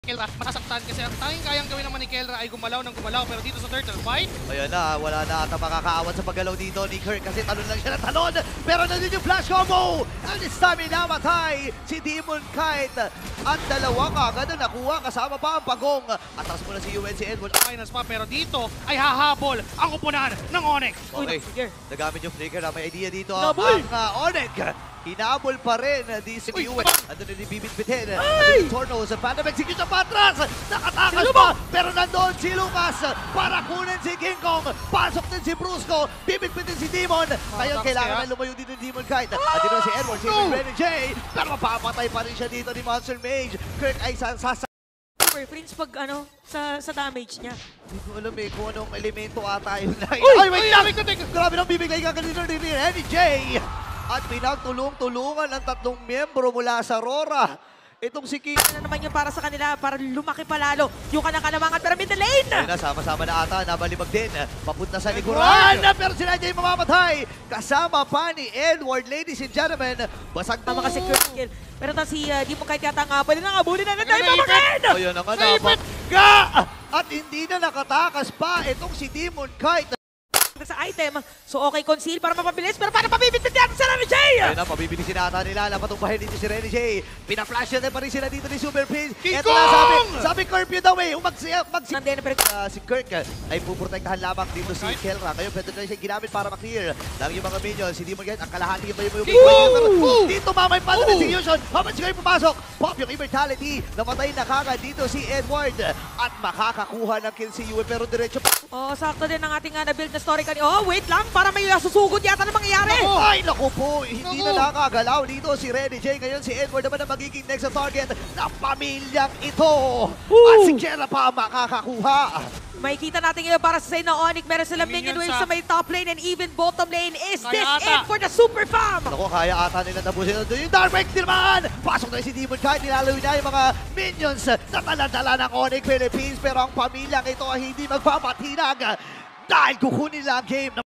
Kelra, masasaktan kasi ang tanging kayang gawin naman ni Kelra ay gumalaw ng gumalaw, pero dito sa turtle fight, Ayan na, wala na ata makakaawat sa paggalaw dito ni Kirk kasi talon lang siya ng talon. Pero nandun yung flash combo! And it's time namatay si Demon Kite. At dalawa kagad na nakuha kasama pa ang pagong. Atas mo na si UNC Edward. finals pa, pero dito ay hahabol ang upunan ng Onyx. Okay, nagamit yung flicker na may idea dito Naboy! ang Onyx. Hinabol pa rin di si UNC. Andun na bibit-bitin. Andun yung Torno sa Phantom Execution patras. Nakatakas pa, pero nandun si Lucas para kunin si King Kong. Pasok din si Brusco. Bibit-bitin si Demon. Ngayon kailangan na lumayo dito ni Demon Kite. At dito si Edward, si Renny J. Pero mapapatay pa rin siya dito ni Monster Mage. Kirk ay sasasa. Prince pag ano, sa damage niya. Hindi ko alam eh kung anong elemento ata yun. Uy! Wait lang! Grabe nang bibigay ka kanina ni Renny J. At pinagtulong-tulungan ang tatlong miyembro mula sa Aurora. Itong si King. Ano naman yun para sa kanila, para lumaki palalo yung kanang-kalamangan, pero mid lane! Ayun na, sama-sama na ata, nabalibag din. Papunta sa likuran, pero si Najay mamamatay. Kasama pa ni Edward, ladies and gentlemen. Basag Tama kasi kill. Pero si Demon Kite yata nga, pwede na nga, bulin na tayo Naipit! pamakin! Ayun na nga, napagka! At hindi na nakatakas pa itong si Demon Kite. Sa item, so okay conceal para mapabilis, pero paano pabibitin natin sa Renny J? Ayun na, pabibilisin na ata nila. Napatumbahin dito si Renny J. Pina-flash na pa rin sila dito ni Super Prince. King Ito na Kong! sabi curfew daw eh. Nandun na pero Si Kirk ay puprotektahan lamang dito si Kelra. Ngayon, pwede na siya ginamit para maklear lang yung mga minions. Si Demon Kite, ang kalahati pa yung dito mamay pa ng execution. Habang siya pumasok, pop yung immortality. Namatay na kagad dito si Edward. At makakakuha ng kill si Yue. Pero diretso pa. oh, sakto din ang ating na-build na story kanina. Oh, wait lang, para may susugod yata na mangyayari. Ay, naku po. Hindi na nakagalaw dito si Renny J. Ngayon si Edward naman ang magiging next sa target ng pamilyang ito. At si Kelra pa makakakuha. Makikita natin ngayon para sa na Onyx. Meron silang minion Minions waves sa may top lane and even bottom lane. Is Kaya this ata. it for the Super Fam? Naku, kaya ata nila tapusin. Doon yung Dark Break naman! Pasok na si Demon Kite. Nilalawin na yung mga minions na taladala ng Onyx Philippines. Pero ang pamilyang ito ay hindi magpapatinag dahil kukunin lang ang game.